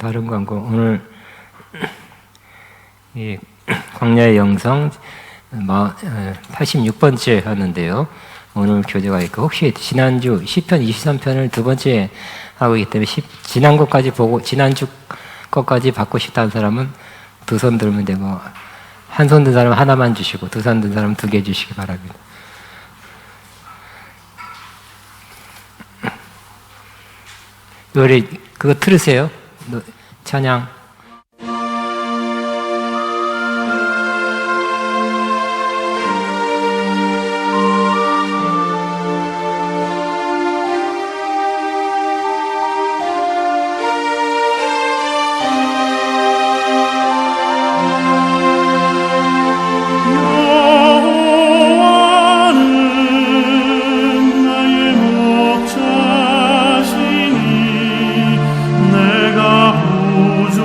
다른 광고. 오늘 이 광야의 영성 86번째 하는데요. 오늘 교재가 있고, 혹시 지난주 시편 23편을 두 번째 하고 있기 때문에 지난 것까지 보고 지난주 것까지 받고 싶다는 사람은 두 손 들면 되고, 한 손 든 사람은 하나만 주시고 두 손 든 사람은 두 개 주시기 바랍니다. 우리 그거 들으세요. 찬양. 내가 우주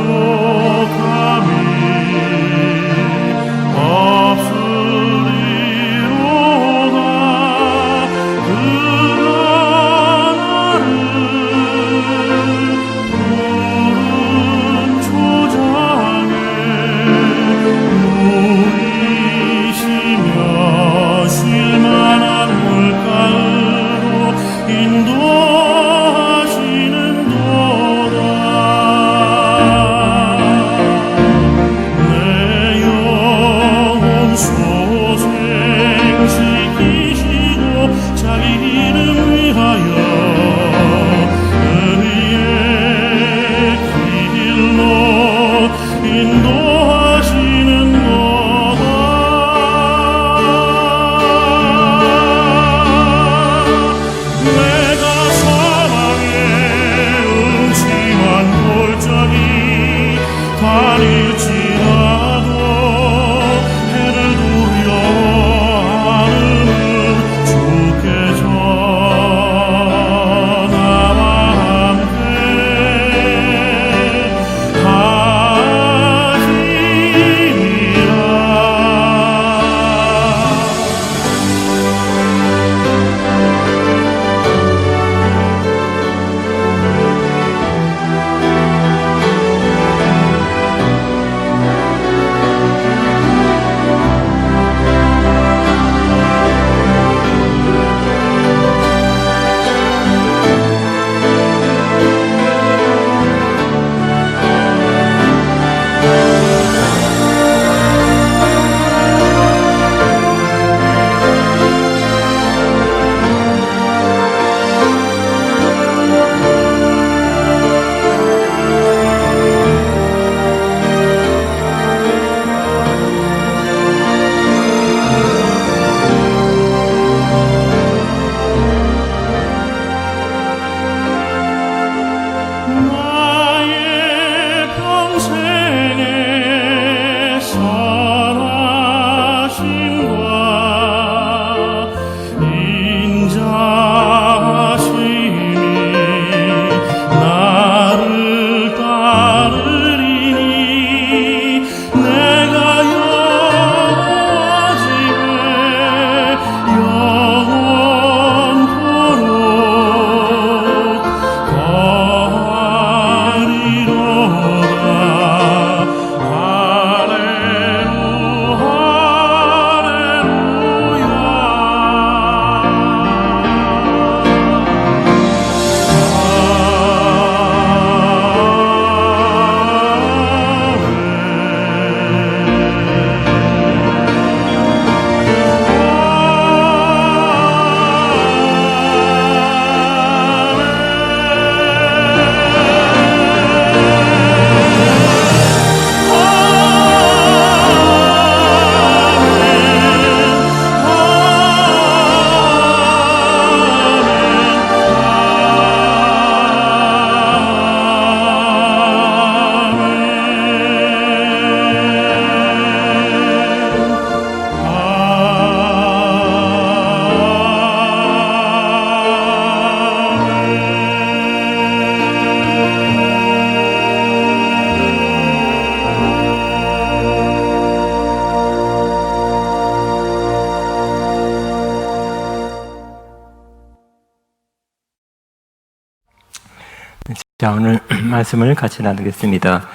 자, 오늘 말씀을 같이 나누겠습니다.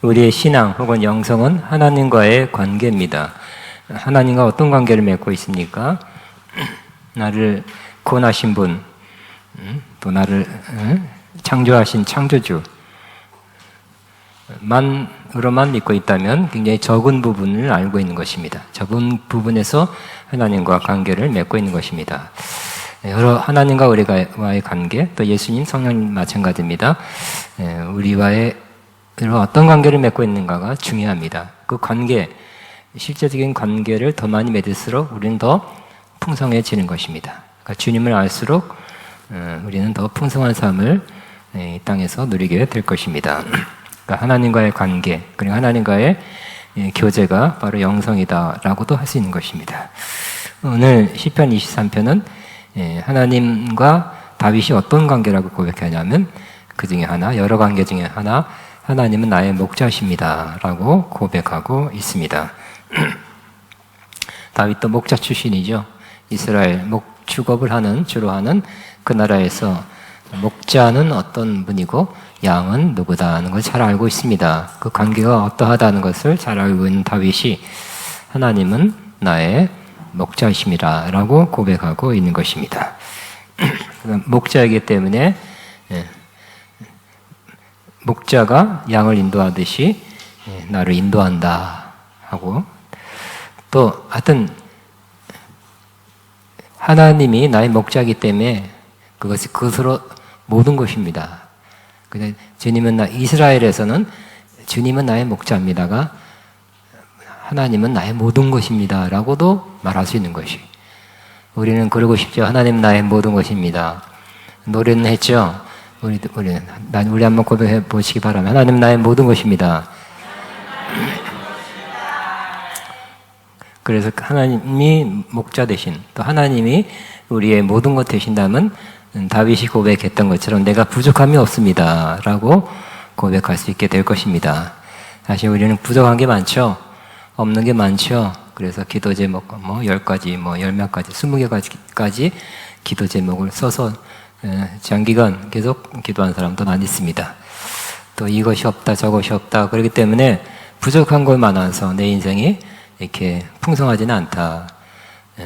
우리의 신앙 혹은 영성은 하나님과의 관계입니다. 하나님과 어떤 관계를 맺고 있습니까? 나를 구원하신 분, 또 나를 창조하신 창조주 만으로만 믿고 있다면 굉장히 적은 부분을 알고 있는 것입니다. 적은 부분에서 하나님과 관계를 맺고 있는 것입니다. 여러 하나님과 우리와의 관계, 또 예수님, 성령님 마찬가지입니다. 우리와의 어떤 관계를 맺고 있는가가 중요합니다. 그 관계, 실제적인 관계를 더 많이 맺을수록 우리는 더 풍성해지는 것입니다. 그러니까 주님을 알수록 우리는 더 풍성한 삶을 이 땅에서 누리게 될 것입니다. 그러니까 하나님과의 관계, 그리고 하나님과의 교제가 바로 영성이다라고도 할 수 있는 것입니다. 오늘 시편 23편은 하나님과 다윗이 어떤 관계라고 고백하냐면 그 중에 하나, 여러 관계 중에 하나, 하나님은 나의 목자십니다 라고 고백하고 있습니다. 다윗도 목자 출신이죠. 이스라엘 축업을 주로 하는 그 나라에서 목자는 어떤 분이고 양은 누구다 하는 걸 잘 알고 있습니다. 그 관계가 어떠하다는 것을 잘 알고 있는 다윗이 하나님은 나의 목자이십니다 라고 고백하고 있는 것입니다. 목자이기 때문에 목자가 양을 인도하듯이 나를 인도한다 하고, 또 하여튼 하나님이 나의 목자이기 때문에 그것으로 모든 것입니다. 이스라엘에서는 주님은 나의 목자입니다가 하나님은 나의 모든 것입니다 라고도 말할 수 있는 것이, 우리는 그러고 싶죠. 하나님 나의 모든 것입니다. 노래는 했죠. 우리 한번 고백해 보시기 바랍니다. 하나님 나의 모든 것입니다. 그래서 하나님이 목자 되신, 또 하나님이 우리의 모든 것 되신다면 다윗이 고백했던 것처럼 내가 부족함이 없습니다 라고 고백할 수 있게 될 것입니다. 사실 우리는 부족한 게 많죠. 없는 게 많죠. 그래서 기도 제목 10가지, 10몇 가지, 20개까지 기도 제목을 써서 장기간 계속 기도한 사람도 많이 있습니다. 또 이것이 없다 저것이 없다 그렇기 때문에 부족한 것 많아서 내 인생이 이렇게 풍성하지는 않다,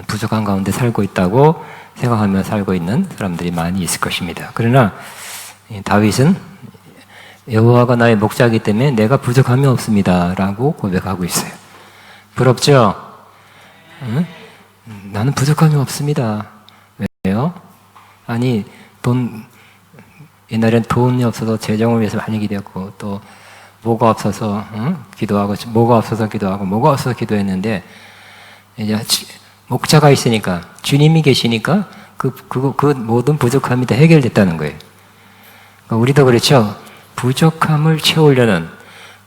부족한 가운데 살고 있다고 생각하며 살고 있는 사람들이 많이 있을 것입니다. 그러나 다윗은 여호와가 나의 목자이기 때문에 내가 부족함이 없습니다 라고 고백하고 있어요. 부럽죠? 응? 나는 부족함이 없습니다. 왜요? 아니 옛날엔 돈이 없어서 재정을 위해서 많이 기도했고, 또 뭐가 없어서 기도하고, 뭐가 없어서 기도하고, 뭐가 없어서 기도했는데, 이제 목자가 있으니까, 주님이 계시니까 그 모든 부족함이 다 해결됐다는 거예요. 그러니까 우리도 그렇죠. 부족함을 채우려는,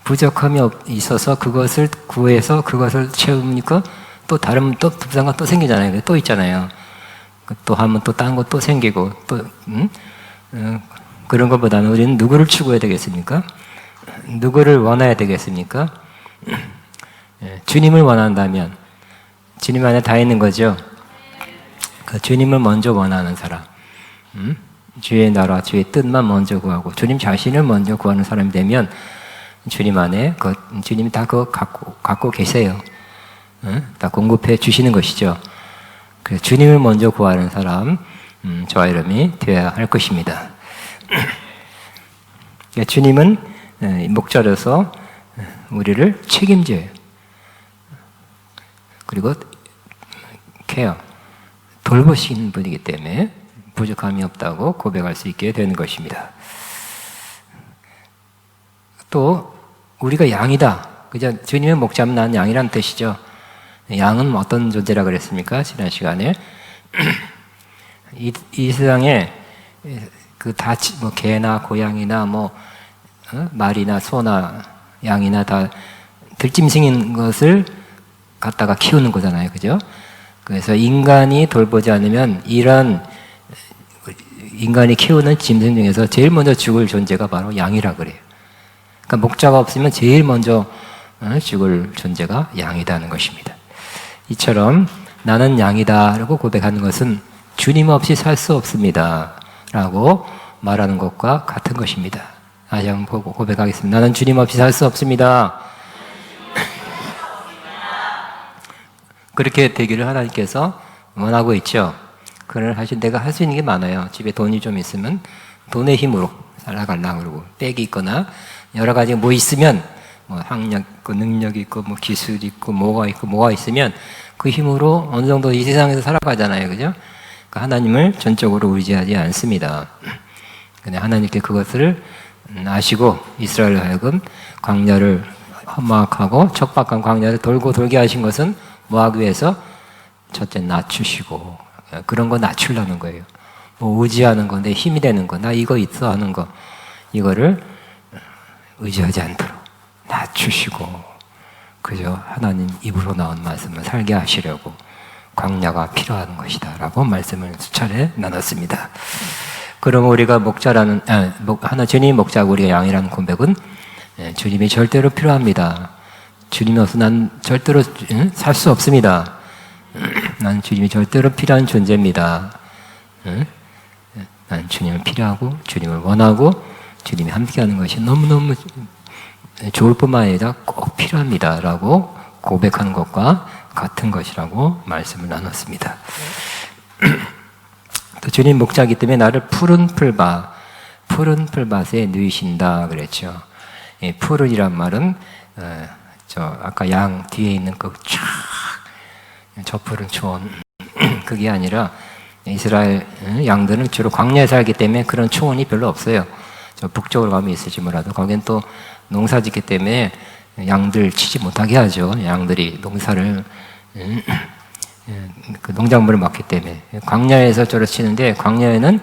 부족함이 있어서 그것을 구해서 그것을 채우니까 또 다른 또 부상가 또 생기잖아요. 또 있잖아요. 또 하면 또 딴 거 또 생기고, 또 그런 것보다는 우리는 누구를 추구해야 되겠습니까? 누구를 원해야 되겠습니까? 주님을 원한다면 주님 안에 다 있는 거죠. 그 주님을 먼저 원하는 사람, 주의 나라, 주의 뜻만 먼저 구하고 주님 자신을 먼저 구하는 사람이 되면 주님 안에 주님이 다 그거 갖고 계세요. 다 공급해 주시는 것이죠. 그래서 주님을 먼저 구하는 사람, 저와 여러분이 되어야 할 것입니다. 주님은 목자로서 우리를 책임져요. 그리고 돌보시는 분이기 때문에 부족함이 없다고 고백할 수 있게 되는 것입니다. 또 우리가 양이다. 그죠? 주님의 목자면 나는 양이라는 뜻이죠. 양은 어떤 존재라 그랬습니까? 지난 시간에 이 세상에 개나 고양이나 말이나 소나 양이나 다 들짐승인 것을 갖다가 키우는 거잖아요, 그죠? 그래서 인간이 돌보지 않으면 이런 인간이 키우는 짐승 중에서 제일 먼저 죽을 존재가 바로 양이라 그래요. 그러니까 목자가 없으면 제일 먼저 죽을 존재가 양이라는 것입니다. 이처럼 나는 양이다 라고 고백하는 것은 주님 없이 살 수 없습니다 라고 말하는 것과 같은 것입니다. 다시 한번 고백하겠습니다. 나는 주님 없이 살 수 없습니다. 그렇게 되기를 하나님께서 원하고 있죠. 그걸 사실 내가 할 수 있는 게 많아요. 집에 돈이 좀 있으면 돈의 힘으로 살아가려고 그러고, 빽이 있거나 여러 가지 뭐 있으면, 뭐 학력 있고 능력 있고 뭐 기술 있고 뭐가 있으면 그 힘으로 어느 정도 이 세상에서 살아가잖아요. 그죠? 그러니까 하나님을 전적으로 의지하지 않습니다. 근데 하나님께 그것을 아시고 이스라엘을 하여금 광야를 험악하고 척박한 광야를 돌게 하신 것은 뭐 하기 위해서? 첫째 낮추시고, 그런 거 낮추려는 거예요. 뭐 의지하는 거, 내 힘이 되는 거, 나 이거 있어 하는 거, 이거를 의지하지 않도록 낮추시고, 그저 하나님 입으로 나온 말씀을 살게 하시려고 광야가 필요한 것이다 라고 말씀을 수차례 나눴습니다. 그럼 우리가 목자라는, 주님이 목자고 우리가 양이라는 고백은 주님이 절대로 필요합니다. 주님이 없어 난 절대로 살 수 없습니다. 난 주님이 절대로 필요한 존재입니다. 난 주님을 필요하고 주님을 원하고 주님이 함께하는 것이 너무너무 좋을 뿐만 아니라 꼭 필요합니다 라고 고백하는 것과 같은 것이라고 말씀을 나눴습니다. 또 주님 목자이기 때문에 나를 푸른 풀밭에 누이신다 그랬죠. 푸른이란 말은 아까 양 뒤에 있는 저 푸른 초원 그게 아니라 이스라엘 양들은 주로 광야에 살기 때문에 그런 초원이 별로 없어요. 저 북쪽으로 가면 있을지 몰라도 거긴 또 농사 짓기 때문에 양들 치지 못하게 하죠. 양들이 농사를 그 농작물을 맡기 때문에 광야에서 저를 치는데 광야에는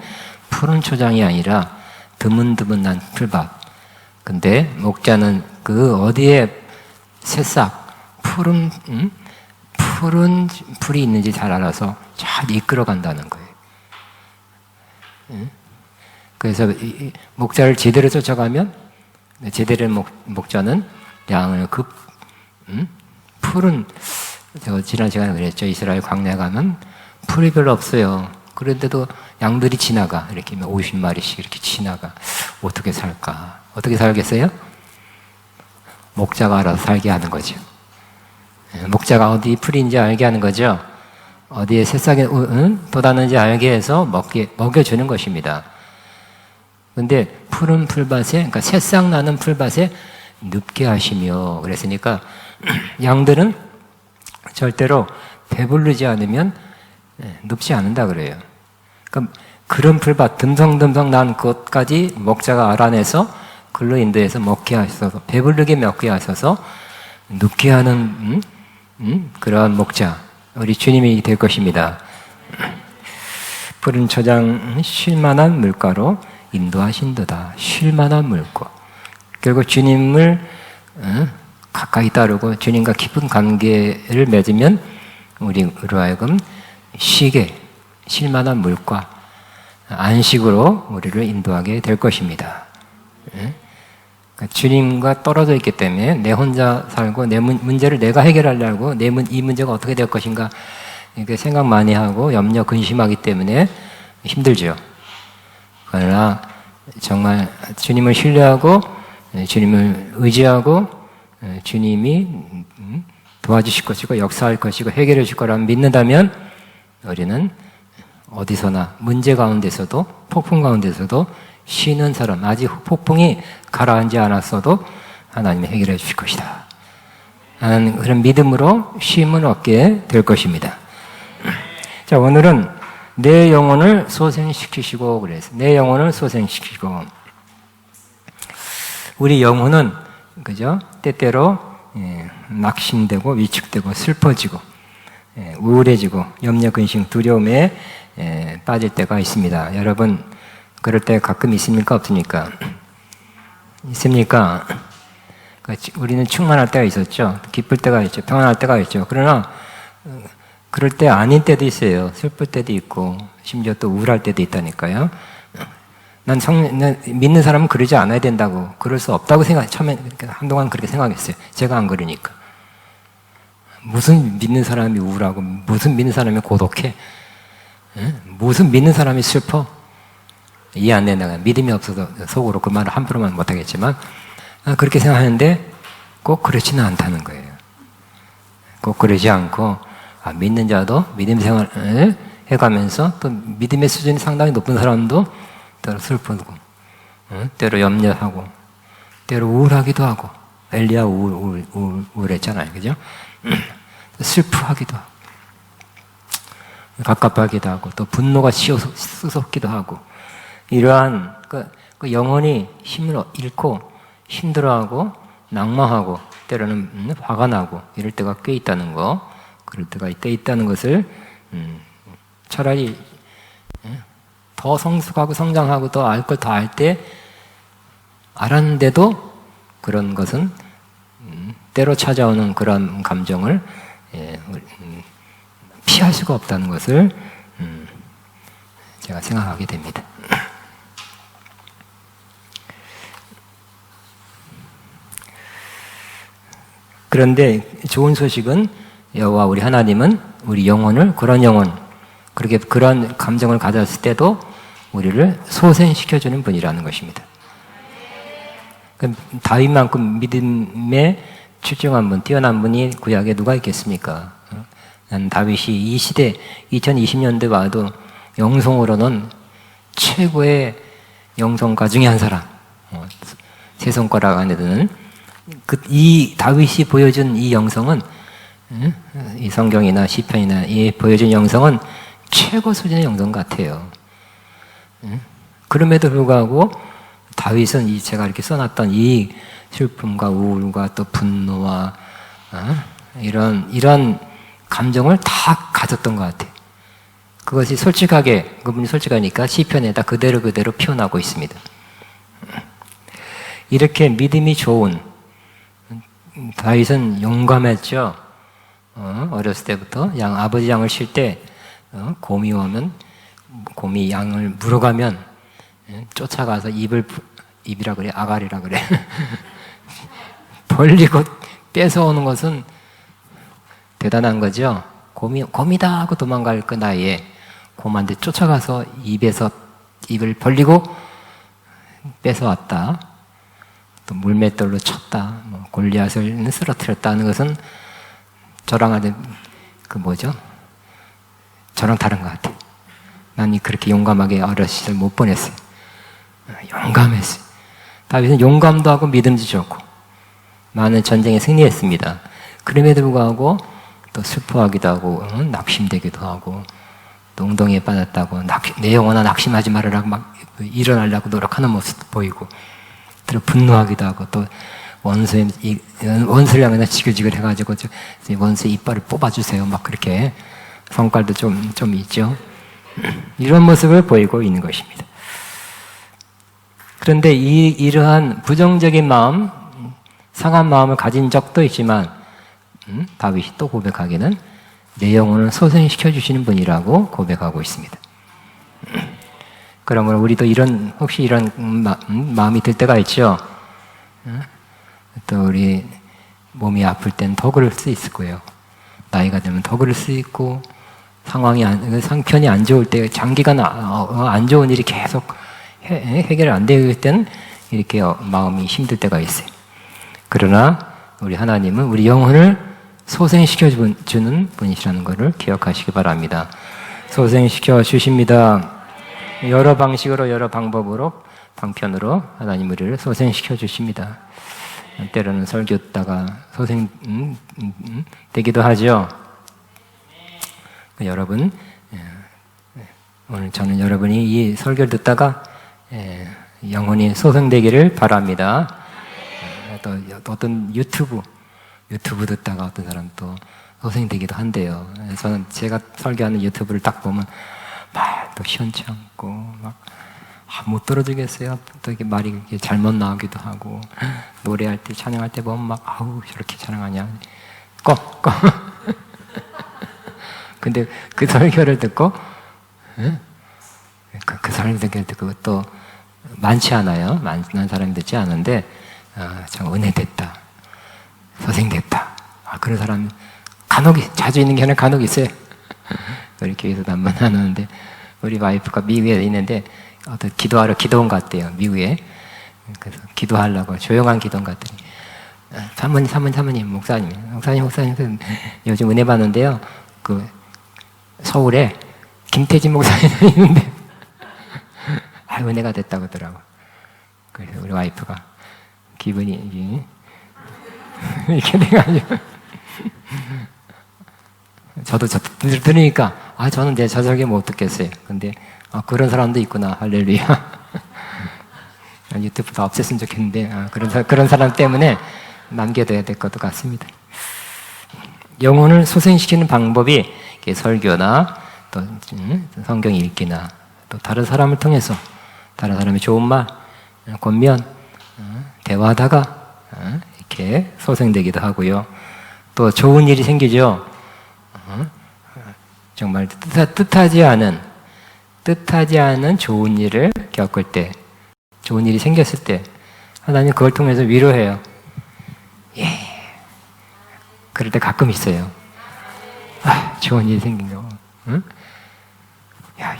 푸른 초장이 아니라 드문드문한 풀밭. 근데 목자는 그 어디에 새싹 푸른 풀이 있는지 잘 알아서 잘 이끌어 간다는 거예요. 그래서 목자를 제대로 쫓아가면 제대로 목자는 양을 풀은 제가 지난 시간에 그랬죠. 이스라엘 광야에 가면 풀이 별로 없어요. 그런데도 양들이 지나가. 이렇게 50마리씩 이렇게 지나가. 어떻게 살까? 어떻게 살겠어요? 목자가 알아서 살게 하는 거죠. 목자가 어디 풀인지 알게 하는 거죠. 어디에 새싹이 돋았는지 알게 해서 먹여주는 것입니다. 근데 푸른 풀밭에, 그러니까 새싹 나는 풀밭에 눕게 하시며 그랬으니까 양들은 절대로 배부르지 않으면 눕지 않는다 그래요. 그러니까 그런 풀밭 듬성듬성 난 곳까지 목자가 알아내서 글로 인도해서 먹게 하셔서 배부르게 먹게 하셔서 눕게 하는 그러한 목자 우리 주님이 될 것입니다. 푸른 초장 쉴만한 물가로 인도하신도다. 쉴만한 물가. 결국 주님을 가까이 따르고 주님과 깊은 관계를 맺으면 우리로 하여금 쉴만한 물가, 안식으로 우리를 인도하게 될 것입니다. 그러니까 주님과 떨어져 있기 때문에 내 혼자 살고 내 문제를 내가 해결하려고 이 문제가 어떻게 될 것인가 이렇게 생각 많이 하고 염려 근심하기 때문에 힘들죠. 그러나 정말 주님을 신뢰하고 주님을 의지하고 주님이 도와주실 것이고 역사할 것이고 해결해 줄 거라고 믿는다면 우리는 어디서나 문제 가운데서도 폭풍 가운데서도 쉬는 사람, 아직 폭풍이 가라앉지 않았어도 하나님이 해결해 주실 것이다 하는 그런 믿음으로 쉼을 얻게 될 것입니다. 자, 오늘은 내 영혼을 소생시키시고 그래서 내 영혼을 소생시키고 우리 영혼은 그죠? 때때로 낙심되고 위축되고 슬퍼지고 우울해지고 염려 근심 두려움에 빠질 때가 있습니다. 여러분 그럴 때 가끔 있습니까? 없습니까? 있습니까? 우리는 충만할 때가 있었죠. 기쁠 때가 있죠. 평안할 때가 있죠. 그러나 그럴 때 아닌 때도 있어요. 슬플 때도 있고 심지어 또 우울할 때도 있다니까요. 난 믿는 사람은 그러지 않아야 된다고, 그럴 수 없다고 처음에 한동안 그렇게 생각했어요. 제가 안 그러니까. 무슨 믿는 사람이 우울하고 무슨 믿는 사람이 고독해? 무슨 믿는 사람이 슬퍼? 이해 안 된다. 믿음이 없어서 속으로 그 말을 함부로만 못하겠지만 그렇게 생각하는데 꼭 그렇지는 않다는 거예요. 꼭 그러지 않고 믿는 자도 믿음 생활을 해가면서 또 믿음의 수준이 상당히 높은 사람도 때로 슬프고 때로 염려하고 때로 우울하기도 하고 엘리야 우울했잖아요. 그죠? 슬프하기도 하고 갑갑하기도 하고 또 분노가 쑤솟기도 하고 이러한 그 영혼이 힘을 잃고 힘들어하고 낭망하고 때로는 화가 나고 이럴 때가 꽤 있다는 거, 그럴 때가 꽤 있다는 것을 차라리 더 성숙하고 성장하고 더 알 걸 더 알 때 알았는데도 그런 것은 때로 찾아오는 그런 감정을 피할 수가 없다는 것을 제가 생각하게 됩니다. 그런데 좋은 소식은 여호와 우리 하나님은 우리 영혼을 그런 영혼 그렇게 그런 감정을 가졌을 때도 우리를 소생시켜주는 분이라는 것입니다. 다윗만큼 믿음에 출중한 분, 뛰어난 분이 구약에 누가 있겠습니까? 난 다윗이 이 시대 2020년대 와도 영성으로는 최고의 영성가 중에 한 사람, 세 손가락 안에 드는 이 다윗이 보여준 이 영성은 이 성경이나 시편이나 이 보여준 영성은 최고 수준의 영성 같아요. 그럼에도 불구하고 다윗은 이 제가 이렇게 써놨던 이 슬픔과 우울과 또 분노와 이런 감정을 다 가졌던 것 같아요. 그것이 솔직하게 그분이 솔직하니까 시편에다 그대로 표현하고 있습니다. 이렇게 믿음이 좋은 다윗은 용감했죠. 어렸을 때부터 아버지 양을 쉴 때 곰이 오면 곰이 양을 물어가면 쫓아가서 입이라 그래 아가리라 그래 벌리고 뺏어오는 것은 대단한 거죠. 곰이다 하고 도망갈 그 나이에 곰한테 쫓아가서 입을 벌리고 뺏어왔다. 또 물맷돌로 쳤다. 골리앗을 쓰러뜨렸다는 것은 저랑 아주 저랑 다른 것 같아요. 난 그렇게 용감하게 어렸을 시절 못 보냈어요. 용감했어요. 다윗은 용감도 하고 믿음도 좋고 많은 전쟁에 승리했습니다. 그럼에도 불구하고 또 슬퍼하기도 하고 낙심되기도 하고 또 웅덩이에 빠졌다고 내 영혼아 낙심하지 말으라고 막 일어나려고 노력하는 모습도 보이고 또 분노하기도 하고 또 원수를 향해 지글지글 해가지고 원수의 이빨을 뽑아주세요 막 그렇게 성깔도 좀 있죠. 이런 모습을 보이고 있는 것입니다. 그런데 이러한 부정적인 마음, 상한 마음을 가진 적도 있지만 다윗이 또 고백하기는 내 영혼을 소생시켜 주시는 분이라고 고백하고 있습니다. 그러므로 우리도 혹시 이런 마음이 들 때가 있죠. 또 우리 몸이 아플 땐 더 그럴 수 있을 거예요. 나이가 되면 더 그럴 수 있고 상편이 안 좋을 때 장기간 안 좋은 일이 계속 해결 안 될 때는 이렇게 마음이 힘들 때가 있어요. 그러나 우리 하나님은 우리 영혼을 소생시켜 주는 분이시라는 것을 기억하시기 바랍니다. 소생시켜 주십니다. 여러 방식으로 여러 방법으로 방편으로 하나님 우리를 소생시켜 주십니다. 때로는 설교 듣다가 소생 되기도 하죠. 여러분 오늘 저는 여러분이 이 설교를 듣다가 영혼이 소생되기를 바랍니다. 또 어떤 유튜브 듣다가 어떤 사람 또 소생되기도 한대요. 저는 제가 설교하는 유튜브를 딱 보면 말도 시원치 않고 막 못 들어주겠어요. 또 이게 말이 잘못 나오기도 하고 노래할 때 찬양할 때 보면 막 아우 저렇게 찬양하냐 꺼 근데 그 설교를 듣고 그 설교를 듣고 그것도 많지 않아요. 많은 사람이 듣지 않은데 참 은혜됐다 소생됐다 그런 사람 간혹 자주 있는 게 아니라 간혹 있어요. 우리 교회에서도 한번 나누는데 우리 와이프가 미국에 있는데 어떤 기도하러 기도원 갔대요, 미국에. 그래서 기도하려고 조용한 기도원 갔더니 사모님, 목사님, 요즘 은혜 받는데요. 그 서울에 김태진 목사님 있는데 은혜가 됐다고 하더라고. 그래서 우리 와이프가 기분이 이렇게 돼가지고 저도 들으니까 저는 내 저절게 못 듣겠어요. 근데 그런 사람도 있구나. 할렐루야. 유튜브 다 없앴으면 좋겠는데 그런 사람 때문에 남겨둬야 될 것 같습니다. 영혼을 소생시키는 방법이 설교나 또 성경 읽기나 또 다른 사람을 통해서 다른 사람의 좋은 말, 권면, 대화하다가 이렇게 소생되기도 하고요. 또 좋은 일이 생기죠. 정말 뜻하지 않은 좋은 일을 겪을 때, 좋은 일이 생겼을 때 하나님 그걸 통해서 위로해요. 그럴 때 가끔 있어요. 좋은 일이 생긴 거. 응?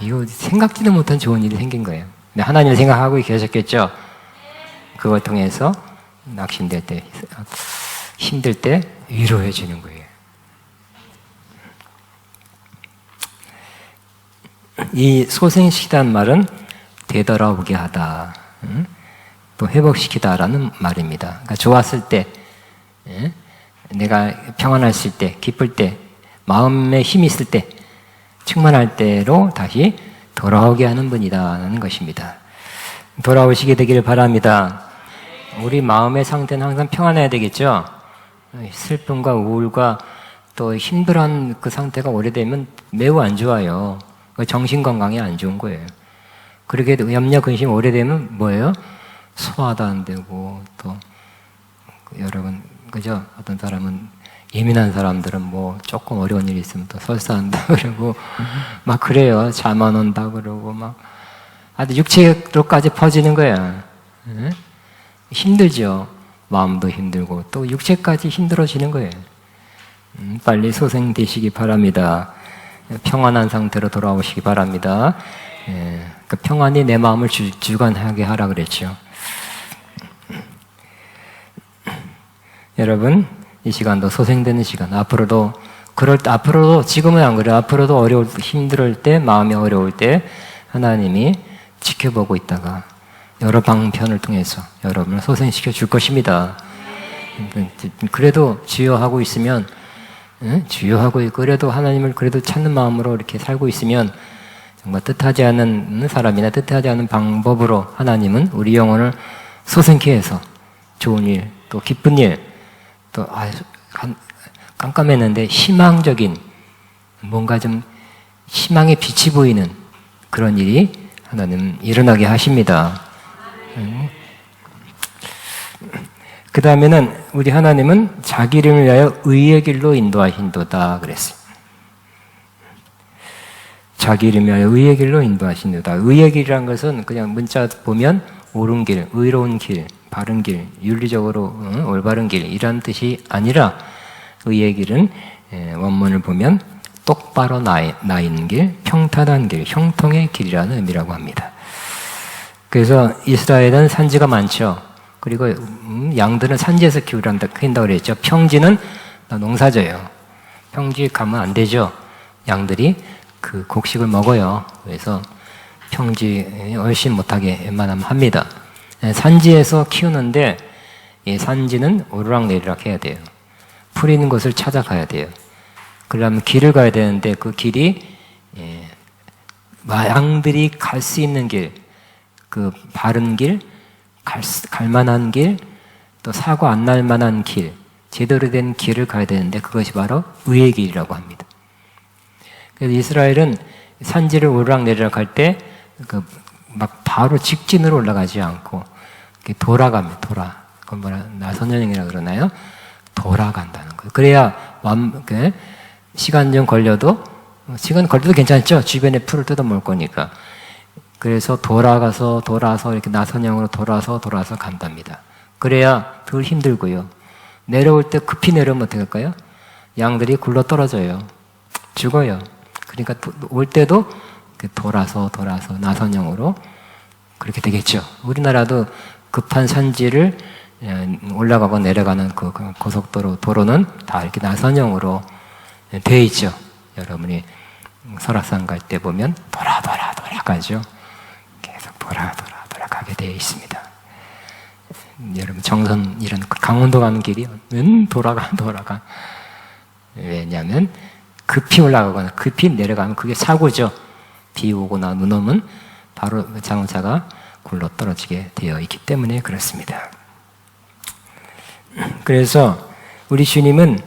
이거 생각지도 못한 좋은 일이 생긴 거예요. 근데 하나님을 생각하고 계셨겠죠? 그걸 통해서 낙심될 때, 힘들 때 위로해 주는 거예요. 이 소생시키다는 말은 되돌아오게 하다, 또 회복시키다라는 말입니다. 그러니까 좋았을 때, 내가 평안했을 때, 기쁠 때, 마음에 힘이 있을 때, 충만할 때로 다시 돌아오게 하는 분이다라는 것입니다. 돌아오시게 되기를 바랍니다. 우리 마음의 상태는 항상 평안해야 되겠죠? 슬픔과 우울과 또 힘들어한 그 상태가 오래되면 매우 안 좋아요. 정신 건강에 안 좋은 거예요. 그렇게 염려, 근심 오래되면 뭐예요? 소화도 안 되고, 또 여러분, 그죠? 어떤 사람은 예민한 사람들은 뭐 조금 어려운 일이 있으면 또 설사한다 그러고 막 그래요. 잠 안 온다 그러고 막 아주 육체로까지 퍼지는 거야. 힘들죠. 마음도 힘들고 또 육체까지 힘들어지는 거예요. 빨리 소생되시기 바랍니다. 평안한 상태로 돌아오시기 바랍니다. 그 평안이 내 마음을 주관하게 하라 그랬죠. 여러분, 이 시간도 소생되는 시간, 앞으로도 지금은 안 그래요. 앞으로도 힘들 때, 마음이 어려울 때 하나님이 지켜보고 있다가 여러 방편을 통해서 여러분을 소생시켜 줄 것입니다. 그래도 주여하고 있으면, 주여하고 있고 그래도 하나님을 그래도 찾는 마음으로 이렇게 살고 있으면 정말 뜻하지 않은 사람이나 뜻하지 않은 방법으로 하나님은 우리 영혼을 소생케 해서 좋은 일, 또 기쁜 일, 또 깜깜했는데 희망적인 뭔가 좀 희망의 빛이 보이는 그런 일이 하나님 일어나게 하십니다. 그 다음에는 우리 하나님은 자기 이름을 위하여 의의 길로 인도하신도다 그랬어요. 자기 이름을 위하여 의의 길로 인도하신도다. 의의 길이란 것은 그냥 문자 보면 옳은 길, 의로운 길, 바른 길, 윤리적으로 올바른 길 이란 뜻이 아니라 의의 길은 원문을 보면 똑바로 나 있는 길, 평탄한 길, 형통의 길이라는 의미라고 합니다. 그래서 이스라엘은 산지가 많죠. 그리고 양들은 산지에서 키운다고 그랬죠. 평지는 농사져요. 평지 가면 안 되죠. 양들이 그 곡식을 먹어요. 그래서 평지 훨씬 못하게 웬만하면 합니다. 산지에서 키우는데 이 산지는 오르락내리락 해야 돼요. 풀 있는 곳을 찾아가야 돼요. 그러려면 길을 가야 되는데 그 길이 양들이 갈 수 있는 길, 그 바른 길, 갈 만한 길, 또 사고 안 날 만한 길, 제대로 된 길을 가야 되는데 그것이 바로 의의 길이라고 합니다. 그래서 이스라엘은 산지를 오르락내리락 할 때 막 바로 직진으로 올라가지 않고 돌아갑니다. 그건 뭐라 나선형이라 그러나요? 돌아간다는 거예요. 그래야 시간 좀 걸려도 괜찮죠. 주변에 풀을 뜯어먹을 거니까. 그래서 돌아서 이렇게 나선형으로 돌아서 간답니다. 그래야 덜 힘들고요. 내려올 때 급히 내려오면 어떻게 할까요? 양들이 굴러 떨어져요. 죽어요. 그러니까 올 때도 돌아서 나선형으로 그렇게 되겠죠. 우리나라도 급한 산지를 올라가고 내려가는 그 고속도로는 다 이렇게 나선형으로 되어 있죠. 여러분이 설악산 갈 때 보면 돌아 가죠. 계속 돌아 가게 되어 있습니다. 여러분 정선 이런 강원도 가는 길이 돌아가. 왜냐하면 급히 올라가거나 급히 내려가면 그게 사고죠. 비 오거나 눈 오면 바로 자동차가 굴러 떨어지게 되어 있기 때문에 그렇습니다. 그래서 우리 주님은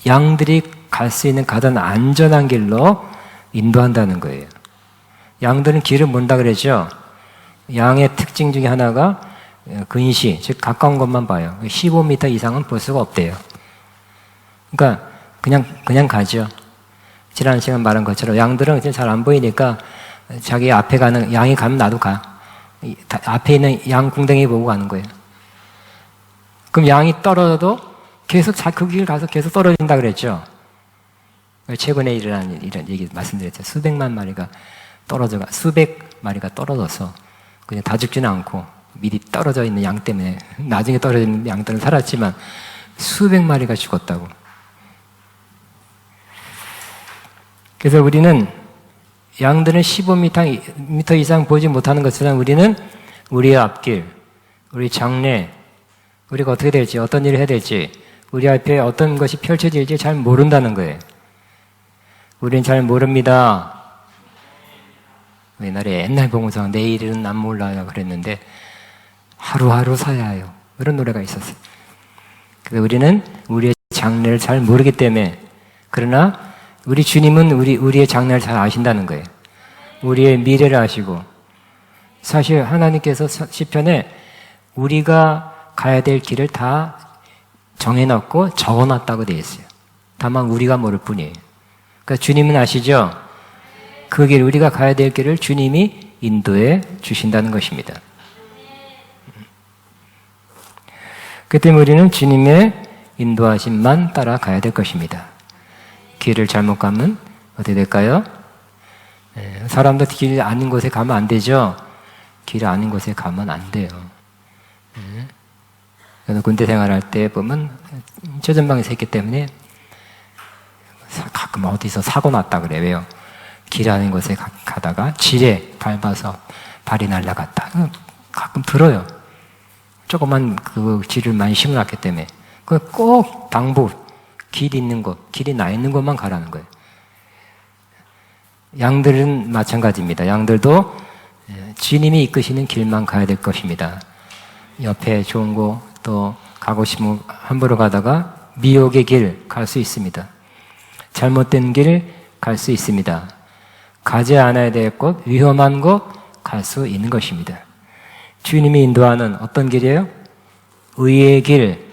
양들이 갈 수 있는 가장 안전한 길로 인도한다는 거예요. 양들은 길을 모른다 그랬죠. 양의 특징 중에 하나가 근시, 즉 가까운 것만 봐요. 15m 이상은 볼 수가 없대요. 그러니까 그냥 가죠. 지난 시간 말한 것처럼 양들은 잘 안 보이니까 자기 앞에 가는 양이 가면 나도 가. 앞에 있는 양 궁뎅이 보고 가는 거예요. 그럼 양이 떨어져도 계속 그 길 가서 계속 떨어진다 그랬죠. 최근에 일어난 이런 얘기 말씀드렸죠. 수백 마리가 떨어져서 그냥 다 죽지는 않고 미리 떨어져 있는 양 때문에 나중에 떨어져 있는 양들은 살았지만 수백 마리가 죽었다고. 그래서 우리는 양들은 15m 이상 보지 못하는 것처럼 우리는 우리의 앞길, 우리 장래, 우리가 어떻게 될지, 어떤 일을 해야 될지, 우리 앞에 어떤 것이 펼쳐질지 잘 모른다는 거예요. 우리는 잘 모릅니다. 옛날에 옛날 봉성 내일은 안 몰라요 그랬는데 하루하루 살아요. 그런 노래가 있었어요. 그래서 우리는 우리의 장래를 잘 모르기 때문에 그러나 우리 주님은 우리의 장래를 잘 아신다는 거예요. 우리의 미래를 아시고 사실 하나님께서 시편에 우리가 가야 될 길을 다 정해놨고 적어놨다고 되어 있어요. 다만 우리가 모를 뿐이에요. 그러니까 주님은 아시죠? 그 길, 우리가 가야 될 길을 주님이 인도해 주신다는 것입니다. 그 때문에 우리는 주님의 인도하심만 따라가야 될 것입니다. 길을 잘못 가면 어떻게 될까요? 사람도 길 아닌 곳에 가면 안 되죠? 길 아닌 곳에 가면 안 돼요. 저는 군대 생활할 때 보면 최전방에서 했기 때문에 가끔 어디서 사고 났다 그래. 왜요? 길 아닌 곳에 가다가 지뢰 밟아서 발이 날아갔다. 가끔 들어요. 조그만 그 지를 많이 심어놨기 때문에. 꼭 당부, 길 있는 곳, 길이 나 있는 곳만 가라는 거예요. 양들은 마찬가지입니다. 양들도 주님이 이끄시는 길만 가야 될 것입니다. 옆에 좋은 곳, 또 가고 싶으면 함부로 가다가 미혹의 길 갈 수 있습니다. 잘못된 길 갈 수 있습니다. 가지 않아야 될 곳, 위험한 곳 갈 수 있는 것입니다. 주님이 인도하는 어떤 길이에요? 의의 길.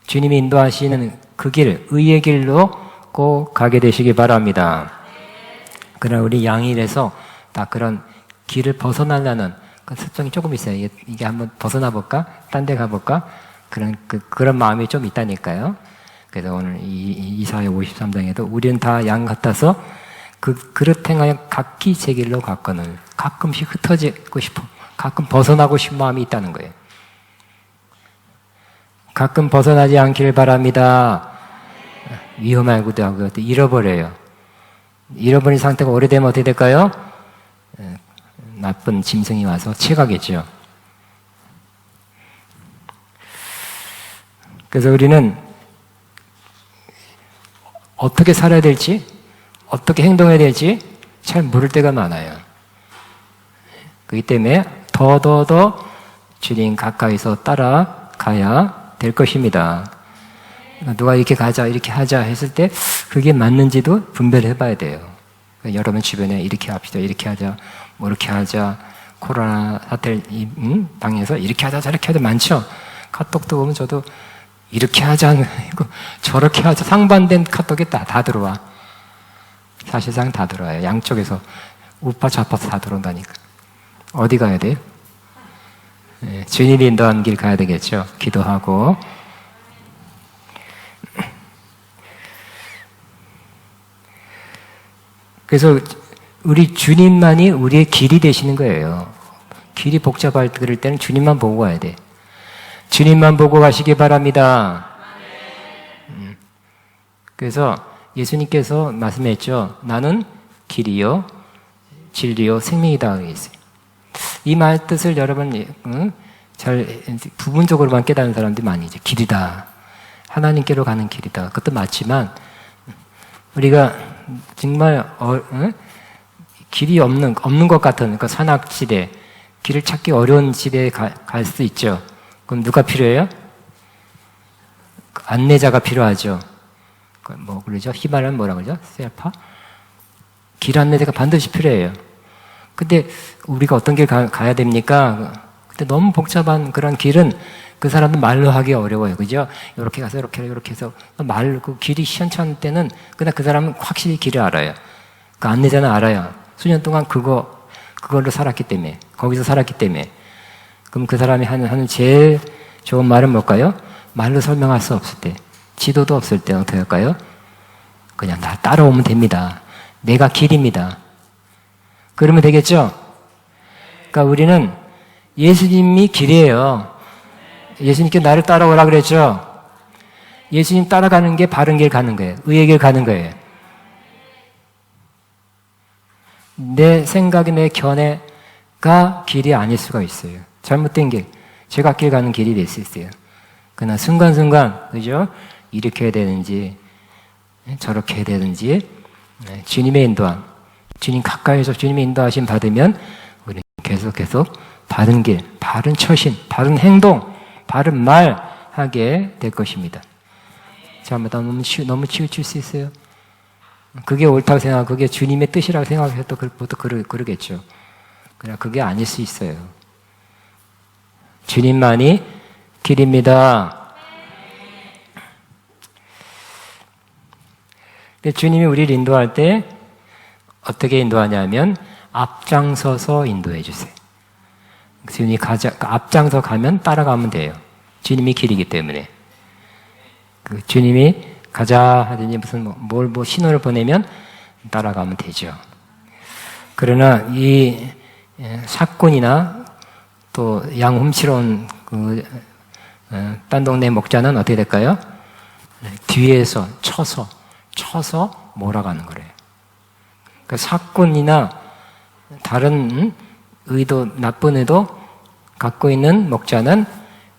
주님이 인도하시는 그 길, 의의 길로 꼭 가게 되시기 바랍니다. 그러나 우리 양일에서 다 그런 길을 벗어나려는 그 습성이 조금 있어요. 이게 한번 벗어나 볼까? 딴 데 가볼까? 그런 마음이 좀 있다니까요. 그래서 오늘 이사야 53장에도 우리는 다 양 같아서 그릇 행하여 각기 제 길로 갔거늘 가끔씩 흩어지고 싶어. 가끔 벗어나고 싶은 마음이 있다는 거예요. 가끔 벗어나지 않기를 바랍니다. 위험하기도 하고 잃어버려요. 잃어버린 상태가 오래되면 어떻게 될까요? 나쁜 짐승이 와서 채가겠죠. 그래서 우리는 어떻게 살아야 될지, 어떻게 행동해야 될지 잘 모를 때가 많아요. 그렇기 때문에 더 주님 가까이서 따라가야 될 것입니다. 누가 이렇게 가자, 이렇게 하자 했을 때 그게 맞는지도 분별해 봐야 돼요. 여러분 주변에 이렇게 합시다, 이렇게 하자, 뭐 이렇게 하자, 코로나 사태를 당해서 이렇게 하자, 저렇게 하자 많죠? 카톡도 보면 저도 이렇게 하자, 저렇게 하자, 상반된 카톡이 다 들어와. 사실상 다 들어와요. 양쪽에서 우파 좌파서 다 들어온다니까. 어디 가야 돼요? 주님이 인도하는 길 가야 되겠죠. 기도하고. 그래서 우리 주님만이 우리의 길이 되시는 거예요. 길이 복잡할 그럴 때는 주님만 보고 가야 돼. 주님만 보고 가시기 바랍니다. 그래서 예수님께서 말씀했죠. 나는 길이요, 진리요, 생명이다. 이 말 뜻을 여러분 잘 부분적으로만 깨닫는 사람들이 많이 이제 길이다. 하나님께로 가는 길이다. 그것도 맞지만 우리가 정말 길이 없는 것 같은 그러니까 산악지대, 길을 찾기 어려운 지대에 갈 수 있죠. 그럼 누가 필요해요? 안내자가 필요하죠. 뭐 그러죠? 히말라야는 뭐라 그러죠? 셀파? 길 안내자가 반드시 필요해요. 근데 우리가 어떤 길 가야 됩니까? 근데 너무 복잡한 그런 길은 그 사람은 말로 하기 어려워요. 그죠? 이렇게 가서 이렇게 해서 말로 그 길이 시원찮을 때는 그냥 그 사람은 확실히 길을 알아요. 그 안내자는 알아요. 수년 동안 그걸로 살았기 때문에, 거기서 살았기 때문에. 그럼 그 사람이 하는 제일 좋은 말은 뭘까요? 말로 설명할 수 없을 때, 지도도 없을 때 어떻게 할까요? 그냥 다 따라오면 됩니다. 내가 길입니다. 그러면 되겠죠? 그러니까 우리는 예수님이 길이에요. 예수님께 나를 따라오라 그랬죠? 예수님 따라가는 게 바른 길 가는 거예요. 의의 길 가는 거예요. 내 생각이 내 견해가 길이 아닐 수가 있어요. 잘못된 길, 제각길 가는 길이 될 수 있어요. 그러나 순간순간, 그죠? 이렇게 해야 되는지, 저렇게 해야 되는지, 주님의 인도함, 주님 가까이서 주님의 인도하심 받으면 우리는 계속 바른 길, 바른 처신, 바른 행동, 바른 말 하게 될 것입니다. 잘못하 너무 치우칠 수 있어요. 그게 옳다고 생각하고 그게 주님의 뜻이라고 생각해도 그러겠죠. 그냥 그게 아닐 수 있어요. 주님만이 길입니다. 주님이 우리를 인도할 때 어떻게 인도하냐면 앞장서서 인도해 주세요. 주님이 앞장서 가면 따라가면 돼요. 주님이 길이기 때문에. 주님이 가자 하더니 무슨 신호를 보내면 따라가면 되죠. 그러나 이 사꾼이나 또 양 훔치러 온 딴 동네 목자는 어떻게 될까요? 뒤에서 쳐서 몰아가는 거래요. 그러니까 사꾼이나 다른 의도, 나쁜 의도 갖고 있는 목자는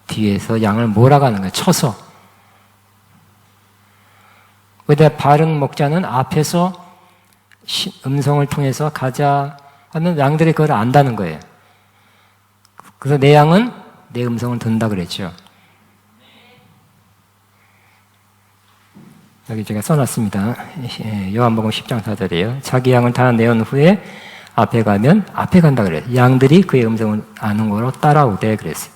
뒤에서 양을 몰아가는 거예요. 쳐서. 근데 바른 목자는 앞에서 음성을 통해서 가자 하면 양들이 그걸 안다는 거예요. 그래서 내 양은 내 음성을 듣는다 그랬죠. 여기 제가 써놨습니다. 요한복음 10장 4절이에요. 자기 양을 다 내온 후에 앞에 가면 앞에 간다 그래요. 양들이 그의 음성을 아는 거로 따라오되 그랬어요.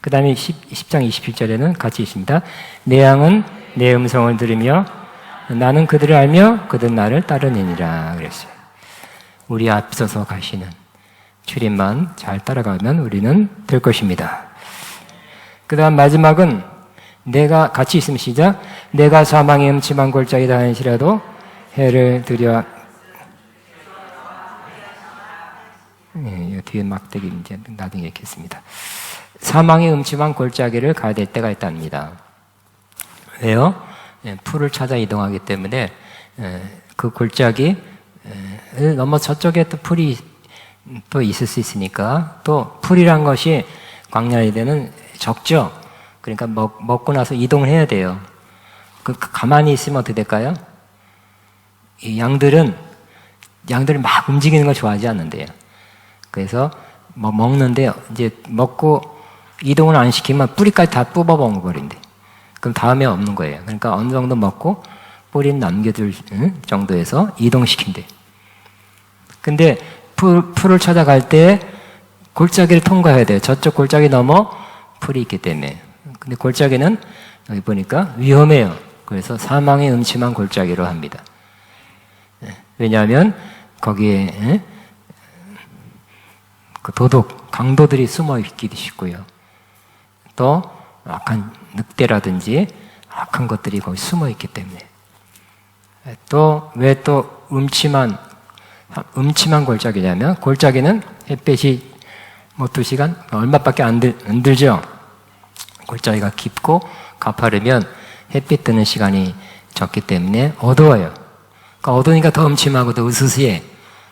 그 다음에 10장 27절에는 같이 있습니다. 내 양은 내 음성을 들으며 나는 그들을 알며 그들은 나를 따르느니라 그랬어요. 우리 앞서서 가시는 주님만 잘 따라가면 우리는 될 것입니다. 그 다음 마지막은 내가 같이 있으면 시작. 내가 사망의 음침한 골짜기 다니시라도 해를 들여 뒤에 막대기 이제 나중에 읽겠습니다. 사망의 음침한 골짜기를 가야 될 때가 있답니다. 왜요? 풀을 찾아 이동하기 때문에 그 골짜기를 넘어 저쪽에 또 풀이 또 있을 수 있으니까 또 풀이란 것이 광야에 되는 적죠. 그러니까 먹고 나서 이동을 해야 돼요. 가만히 있으면 어떻게 될까요? 이 양들이 막 움직이는 걸 좋아하지 않는데요. 그래서 먹는데 이제 먹고 이동을 안 시키면 뿌리까지 다 뽑아 먹어버린대. 그럼 다음에 없는 거예요. 그러니까 어느 정도 먹고 뿌리는 남겨둘 정도에서 이동시킨대. 근데 풀을 찾아갈 때 골짜기를 통과해야 돼요. 저쪽 골짜기 넘어 풀이 있기 때문에. 근데 골짜기는 여기 보니까 위험해요. 그래서 사망의 음침한 골짜기로 합니다. 왜냐하면 거기에 그 강도들이 숨어 있기도 쉽고요. 또 악한 늑대라든지 악한 것들이 거기 숨어 있기 때문에. 또 왜 음침한 골짜기냐면 골짜기는 햇볕이 뭐 2시간? 얼마밖에 안 들죠? 골짜기가 깊고 가파르면 햇빛 뜨는 시간이 적기 때문에 어두워요. 그러니까 어두우니까 더 음침하고 더 으스스해.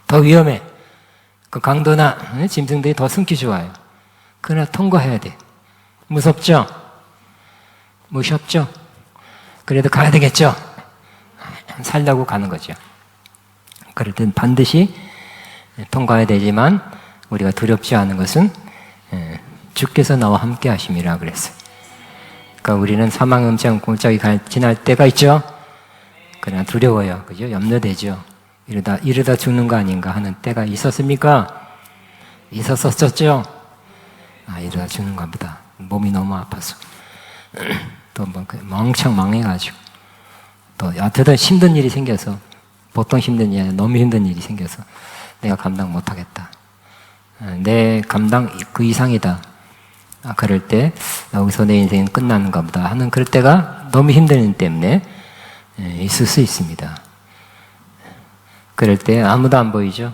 더 위험해. 그 강도나 짐승들이 더 숨기 좋아요. 그러나 통과해야 돼. 무섭죠? 무섭죠? 그래도 가야 되겠죠? 살려고 가는 거죠. 그럴 땐 반드시 통과해야 되지만 우리가 두렵지 않은 것은 주께서 나와 함께 하심이라 그랬어요. 그러니까 우리는 사망의 음장 골짜기 지날 때가 있죠. 그러나 두려워요. 그죠? 염려되죠. 이러다 죽는 거 아닌가 하는 때가 있었습니까? 있었었죠? 이러다 죽는 겁니다. 몸이 너무 아파서. 또 멍청 망해가지고. 또 어쨌든 힘든 일이 생겨서, 보통 힘든 일이 아니라 너무 힘든 일이 생겨서 내가 감당 못하겠다. 내 감당 그 이상이다. 그럴 때 여기서 내 인생은 끝나는 것보다 하는 그럴 때가 너무 힘든 일 때문에 있을 수 있습니다. 그럴 때 아무도 안 보이죠?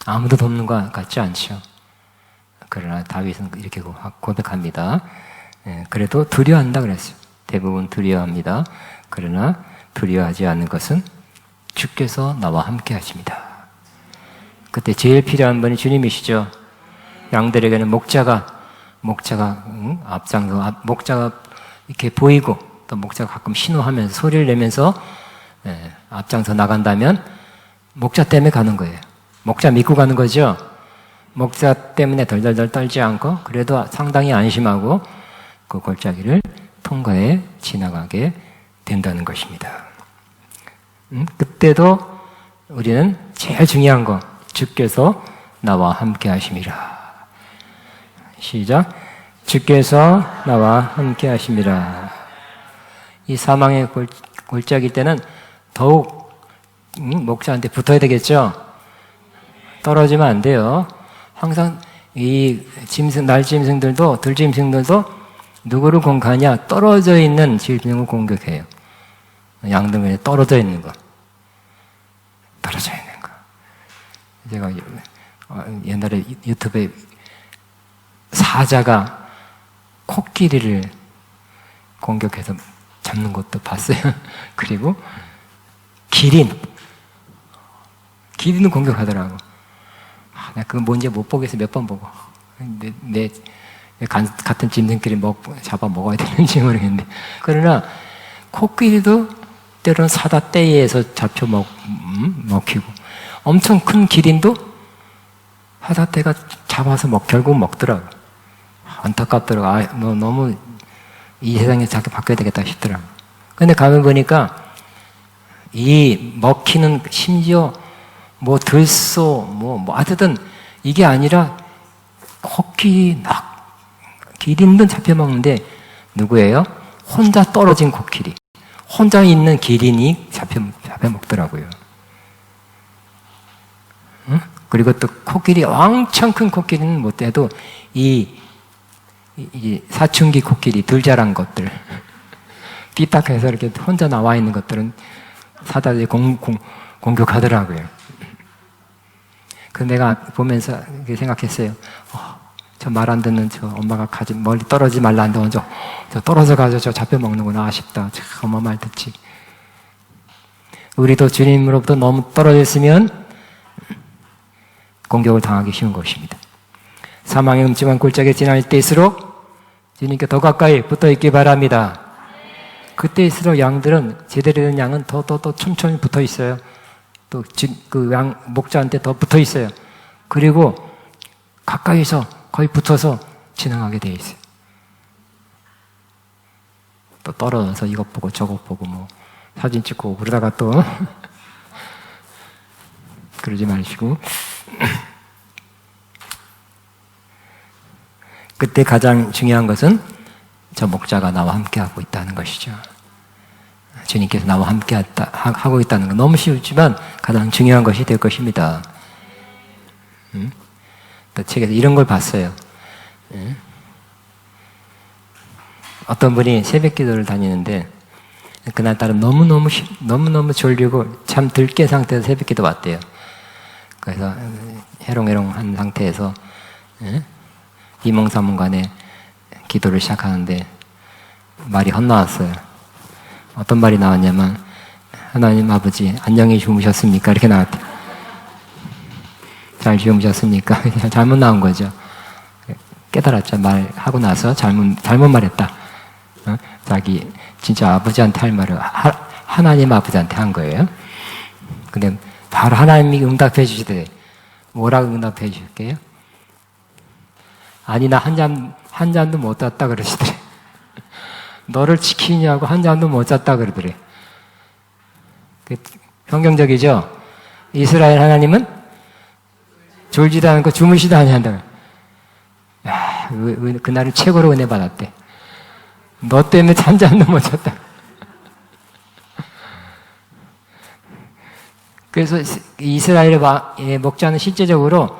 아무도 돕는 것 같지 않죠? 그러나 다윗은 이렇게 고백합니다. 그래도 두려워한다 그랬어요. 대부분 두려워합니다. 그러나 두려워하지 않는 것은 주께서 나와 함께 하십니다. 그때 제일 필요한 분이 주님이시죠. 양들에게는 목자가 앞장서 목자가 이렇게 보이고 또 목자가 가끔 신호하면서 소리를 내면서 앞장서 나간다면 목자 때문에 가는 거예요. 목자 믿고 가는 거죠. 목자 때문에 덜덜덜 떨지 않고 그래도 상당히 안심하고 그 골짜기를 통과해 지나가게 된다는 것입니다. 그때도 우리는 제일 중요한 거 주께서 나와 함께 하심이라. 시작. 주께서 나와 함께 하심이라. 이 사망의 골짜기 때는 더욱 목자한테 붙어야 되겠죠? 떨어지면 안 돼요. 항상 이 날짐승들도 들짐승들도 누구를 공격하냐? 떨어져 있는 짐승을 공격해요. 양등에 떨어져 있는 거. 떨어져 있는 거. 제가 옛날에 유튜브에 사자가 코끼리를 공격해서 잡는 것도 봤어요. 그리고 기린은 공격하더라고. 나 그거 뭔지 못 보겠어. 몇 번 보고. 내 같은 짐승끼리 잡아 먹어야 되는지 모르겠는데. 그러나 코끼리도 때로는 사다 떼에서 잡혀 먹히고 엄청 큰 기린도 사다 떼가 잡아서 결국 먹더라고. 안타깝더라고. 너 너무 이 세상에 자꾸 바뀌어야 되겠다 싶더라고. 근데 가면 보니까 이 먹히는 심지어 들소 하여튼 이게 아니라 코끼리 기린도 잡혀먹는데 누구예요? 혼자 떨어진 코끼리. 혼자 있는 기린이 잡혀먹더라고요. 응? 그리고 또 코끼리, 왕창 큰 코끼리는 못해도 이 사춘기 코끼리, 덜 자란 것들, 삐딱해서 이렇게 혼자 나와 있는 것들은 사다리 공격하더라고요. 그래서 내가 보면서 생각했어요. 저 말 안 듣는 저 엄마가 멀리 떨어지지 말라 한다고 저 떨어져 가지고 저 잡혀 먹는구나 아쉽다. 참 엄마 말 듣지. 우리도 주님으로부터 너무 떨어져 있으면 공격을 당하기 쉬운 것입니다. 사망의 음침한 골짜기에 지날 때일수록 주님께 더 가까이 붙어 있기 바랍니다. 그때일수록 양들은 제대로 된 양은 더 촘촘히 붙어 있어요. 또 그 양 목자한테 더 붙어 있어요. 그리고 가까이서 거의 붙어서 지나가게 돼 있어요. 또 떨어져서 이것 보고 저것 보고 사진 찍고 그러다가 또 그러지 마시고 그때 가장 중요한 것은 저 목자가 나와 함께하고 있다는 것이죠. 주님께서 나와 함께 하고 있다는 건 너무 쉽지만 가장 중요한 것이 될 것입니다. 또 책에서 이런 걸 봤어요. 어떤 분이 새벽 기도를 다니는데 그날따라 너무너무 졸리고 참 들깬 상태에서 새벽 기도 왔대요. 그래서 해롱해롱한 상태에서 이몽사몽간에 기도를 시작하는데 말이 헛나왔어요. 어떤 말이 나왔냐면 하나님 아버지 안녕히 주무셨습니까? 이렇게 나왔대요. 잘 주무셨습니까? 잘못 나온 거죠. 깨달았죠. 말하고 나서 잘못 말했다. 자기 진짜 아버지한테 할 말을 하나님 아버지한테 한 거예요. 근데 바로 하나님이 응답해 주시더래. 뭐라고 응답해 주실게요? 아니 나 한 잔도 못 잤다 그러시더래. 너를 지키냐고 한 잔도 못 잤다 그러더래. 평경적이죠? 이스라엘 하나님은 졸지도 않고 주무시도 아니한다. 그날을 최고로 은혜 받았대. 너 때문에 한 잔도 못 잤다. 그래서 이스라엘의 목자는 실제적으로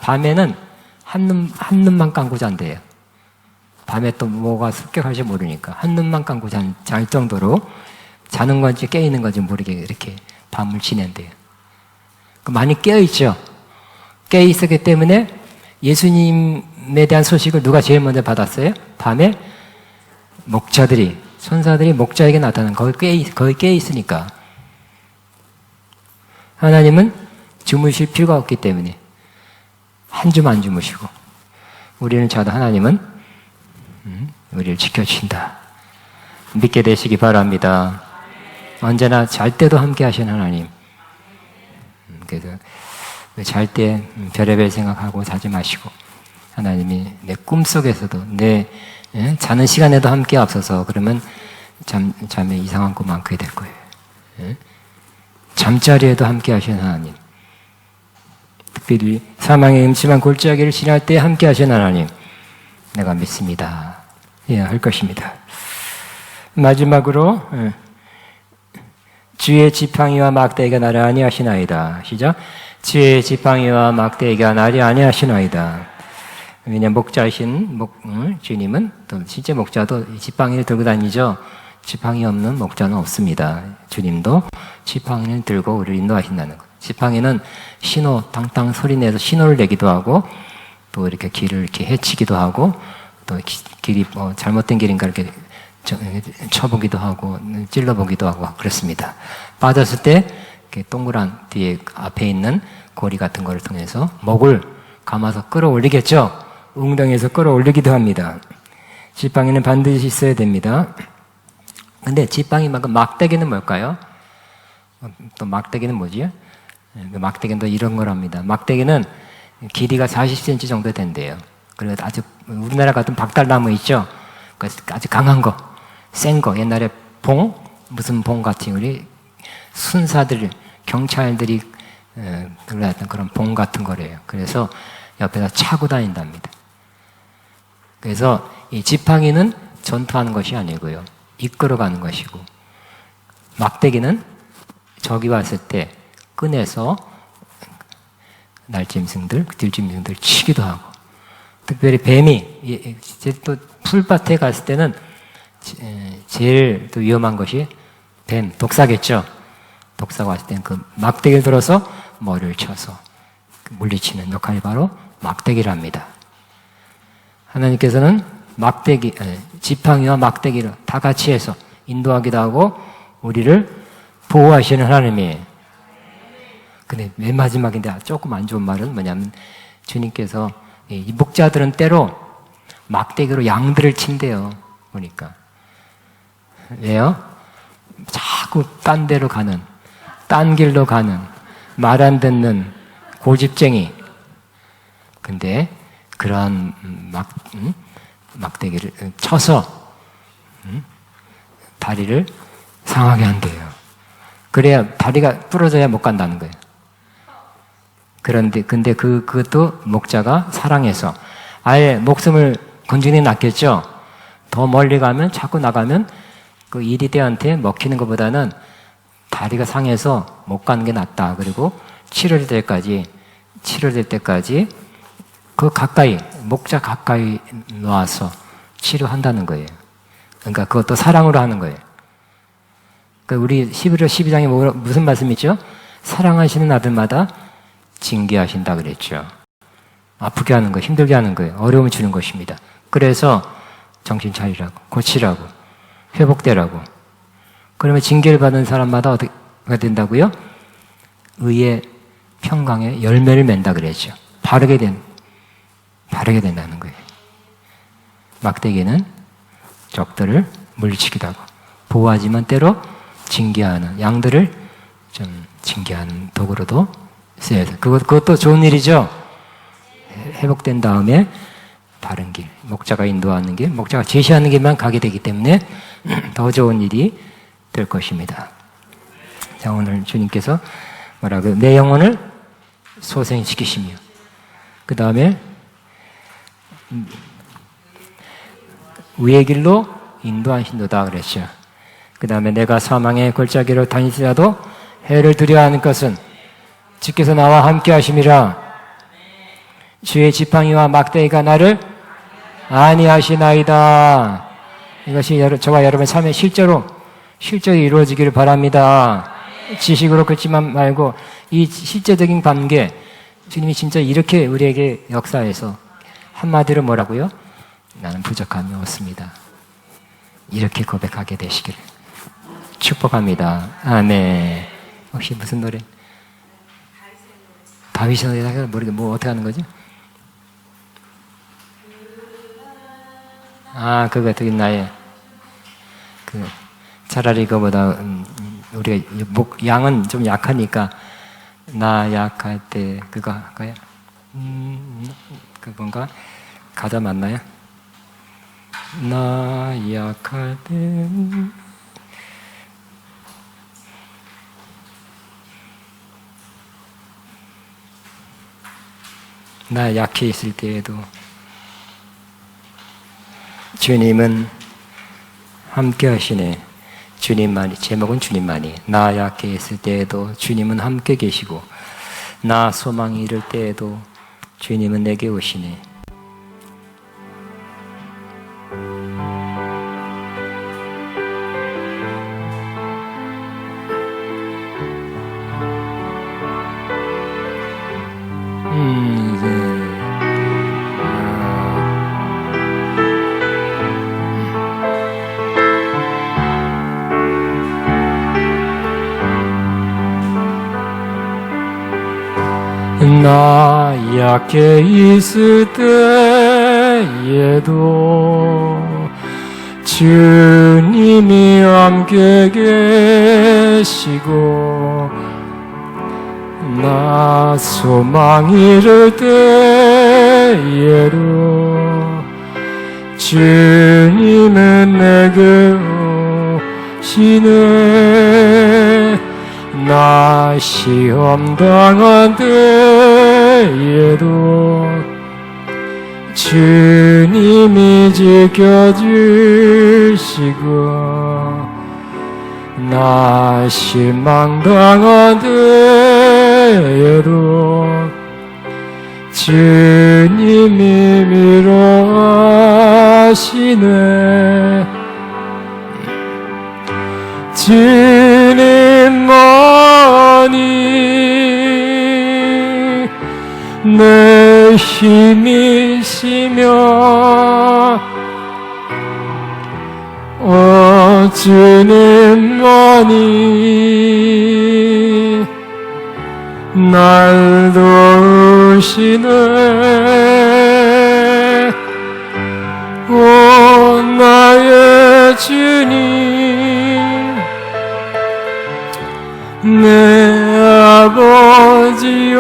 밤에는 한눈만 감고 잔대요. 밤에 또 뭐가 습격할지 모르니까 한눈만 감고 잘 정도로 자는 건지 깨있는 건지 모르게 이렇게 밤을 지낸대요. 많이 깨어있죠. 깨어있었기 때문에 예수님에 대한 소식을 누가 제일 먼저 받았어요? 밤에 목자들이, 천사들이 목자에게 나타나는 거기 깨어있으니까. 하나님은 주무실 필요가 없기 때문에 한 줌 안 주무시고 우리는 자도 하나님은 우리를 지켜주신다. 믿게 되시기 바랍니다. 언제나 잘 때도 함께 하신 하나님. 그래서 잘 때 별의별 생각하고 자지 마시고 하나님이 내 꿈속에서도 내 자는 시간에도 함께 앞서서 그러면 잠에 이상한 꿈 안 꾸게 될 거예요. 잠자리에도 함께 하신 하나님. 특별히 사망의 음침한 골짜기를 지날 때 함께 하신 하나님. 내가 믿습니다. 할 것입니다. 마지막으로 주의 지팡이와 막대기가 나를 아니하시나이다. 시작. 주의 지팡이와 막대기가 나를 아니하시나이다. 왜냐하면 목자이신 주님은 또 실제 목자도 지팡이를 들고 다니죠. 지팡이 없는 목자는 없습니다. 주님도 지팡이를 들고 우리를 인도하신다는 것. 지팡이는 신호, 당당 소리내서 신호를 내기도 하고 또 이렇게 길을 이렇게 헤치기도 하고 또 길이 잘못된 길인가 이렇게 쳐보기도 하고 찔러보기도 하고 그렇습니다. 빠졌을 때 이렇게 동그란 뒤에 앞에 있는 고리 같은 거를 통해서 목을 감아서 끌어올리겠죠. 웅덩이에서 끌어올리기도 합니다. 지팡이는 반드시 있어야 됩니다. 근데 지팡이만큼 막대기는 뭘까요? 또 막대기는 뭐지? 막대기는 또 이런 거랍니다. 막대기는 길이가 40cm 정도 된대요. 그리고 아주 우리나라 같은 박달나무 있죠? 아주 강한 거, 센 거. 옛날에 무슨 봉 같은 우리 순사들, 경찰들이 들어왔던 그런 봉 같은 거래요. 그래서 옆에다 차고 다닌답니다. 그래서 이 지팡이는 전투하는 것이 아니고요. 이끌어가는 것이고 막대기는 적이 왔을 때 꺼내서 날짐승들, 들짐승들 치기도 하고 특별히 뱀이 또 풀밭에 갔을 때는 제일 또 위험한 것이 뱀, 독사겠죠. 독사가 왔을 때는 그 막대기를 들어서 머리를 쳐서 물리치는 역할이 바로 막대기랍니다. 하나님께서는 지팡이와 막대기를 다 같이 해서 인도하기도 하고 우리를 보호하시는 하나님이에요. 근데 맨 마지막인데 조금 안 좋은 말은 뭐냐면 주님께서 이 목자들은 때로 막대기로 양들을 친대요. 보니까. 왜요? 자꾸 딴 데로 가는, 딴 길로 가는, 말 안 듣는 고집쟁이. 근데 그러한 막대기를 쳐서 다리를 상하게 한대요. 그래야 다리가 부러져야 못 간다는 거예요. 근데 그것도 목자가 사랑해서 아예 목숨을 건지는 낫겠죠. 더 멀리 가면 자꾸 나가면 그 이리대한테 먹히는 것보다는 다리가 상해서 못 가는 게 낫다. 그리고 치료될 때까지 그 목자 가까이 놔서 치료한다는 거예요. 그러니까 그것도 사랑으로 하는 거예요. 그러니까 우리 11월 12장에 무슨 말씀이죠? 사랑하시는 아들마다 징계하신다 그랬죠. 아프게 하는 거, 힘들게 하는 거예요. 어려움을 주는 것입니다. 그래서 정신 차리라고, 고치라고, 회복되라고. 그러면 징계를 받은 사람마다 어떻게 된다고요? 의의 평강의 열매를 맺는다 그랬죠. 바르게 된다는 거예요. 막대기는 적들을 물리치기도 하고, 보호하지만 때로 징계하는, 양들을 좀 징계하는 도구로도 쓰여야 돼요. 그것도 좋은 일이죠. 회복된 다음에 바른 길, 목자가 인도하는 길, 목자가 제시하는 길만 가게 되기 때문에 더 좋은 일이 될 것입니다. 자, 오늘 주님께서 뭐라고요? 내 영혼을 소생시키시며, 그 다음에 의의 길로 인도하신도다 그랬죠. 그 다음에 내가 사망의 골짜기로 다니더라도 해를 두려워하는 것은 주께서 나와 함께 하심이라. 주의 지팡이와 막대기가 나를 안위하시나이다. 이것이 저와 여러분의 삶에 실제로 이루어지기를 바랍니다. 지식으로 긁지만 말고 이 실제적인 관계, 주님이 진짜 이렇게 우리에게 역사해서 한마디로 뭐라고요? 나는 부족함이 없습니다. 이렇게 고백하게 되시기를 축복합니다. 아멘. 혹시 무슨 노래? 다윗의 노래 모르게 뭐 어떻게 하는 거죠? 아, 그거 되게 나의 차라리 그거보다 우리가 양은 좀 약하니까 나 약할 때 그거야? 그 뭔가 가사 맞나요? 나 약할 때 나 약해 있을 때에도 주님은 함께 하시네. 주님만이, 제목은 주님만이. 나 약해 있을 때에도 주님은 함께 계시고, 나 소망이 이를 때에도 주님은 내게 오시네. 나 약해 있을 때에도 주님이 함께 계시고, 나 소망 잃을 때에도 주님은 내게 오시네. 나 시험 당한 때에도 주님이 지켜주시고, 나 실망 당한 때에도 주님이 위로하시네. 주님만이 내 힘이시며, 주님만이 날 도우시네. 오 나의 주님, 내 아버지여,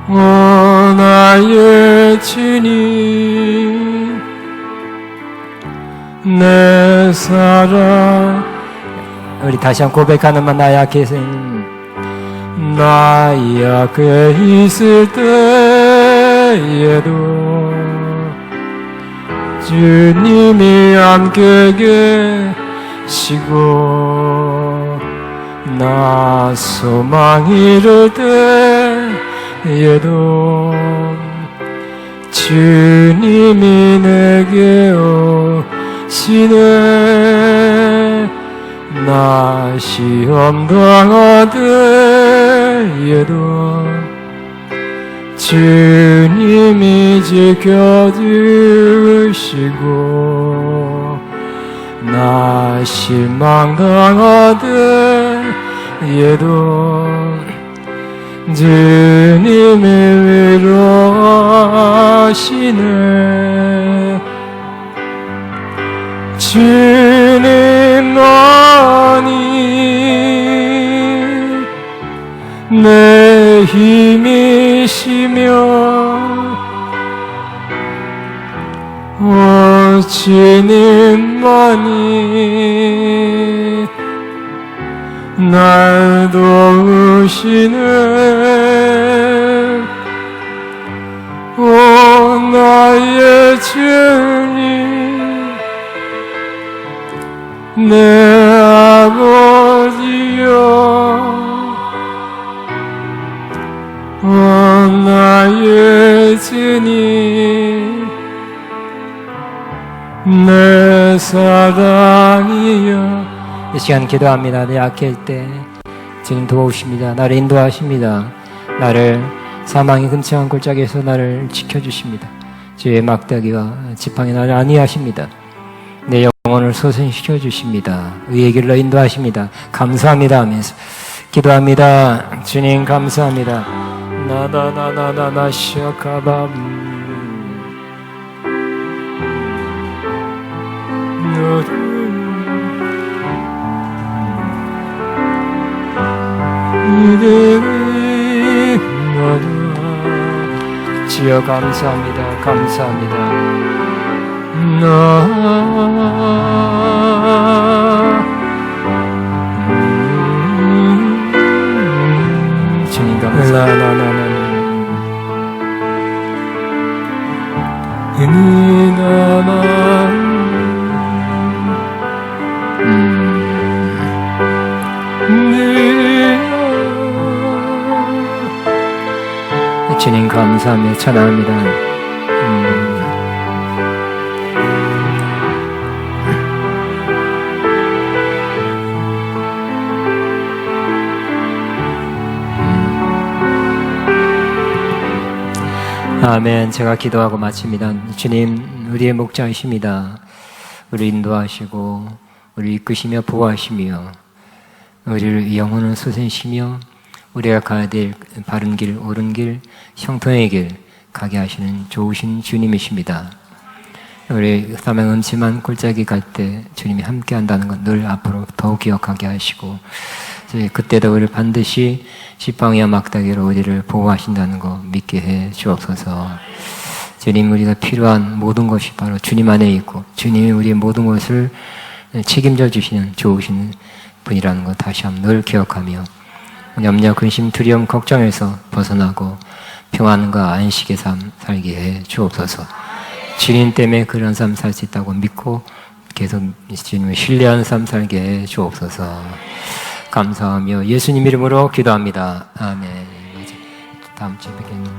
오 나의 주님, 내 사랑. 우리 다시 한번 고백하는 만 나 약해 있을 때에도 주님이 함께 계시고, 나 소망 잃을 때에도 주님이 내게 오시네. 나 시험 당할 때에도 주님이 지켜주시고 나 실망당하더라도 주님이 위로하시네. 주님만이 내 힘이시며 주님만이 날 도우시네. 오 나의 주님 내 아버지여, 오 나의 주님 내 사랑이여. 이 시간 기도합니다. 내 약할 때 주님 도우십니다. 나를 인도하십니다. 나를 사망의 끔찍한 골짜기에서 나를 지켜주십니다. 주의 막대기와 지팡이 나를 안위하십니다. 내 영혼을 소생시켜 주십니다. 의의 길로 인도하십니다. 감사합니다 하면서 기도합니다. 주님 감사합니다. 나나나나나나 시아카밤 주여 감사합니다. 감사합니다. 주님 감사합니다. 주님 감사합니다. 찬양합니다. 아멘. 제가 기도하고 마칩니다. 주님, 우리의 목자이십니다. 우리 인도하시고 우리 이끄시며 보호하시며 우리를 영혼을 솟으시며 우리가 가야 될 바른 길, 옳은 길, 형통의 길 가게 하시는 좋으신 주님이십니다. 우리 사망 음침한 골짜기 갈 때 주님이 함께 한다는 것 늘 앞으로 더욱 기억하게 하시고 그때도 우리를 반드시 지팡이와 막다기로 우리를 보호하신다는 것 믿게 해 주옵소서. 주님, 우리가 필요한 모든 것이 바로 주님 안에 있고 주님이 우리의 모든 것을 책임져 주시는 좋으신 분이라는 것 다시 한번 늘 기억하며 염려, 근심, 두려움, 걱정에서 벗어나고 평안과 안식의 삶 살게 해 주옵소서. 주님 때문에 그런 삶 살 수 있다고 믿고 계속 주님을 신뢰하는 삶 살게 해 주옵소서. 감사하며 예수님 이름으로 기도합니다. 아멘. 다음 주에 뵙겠습니다.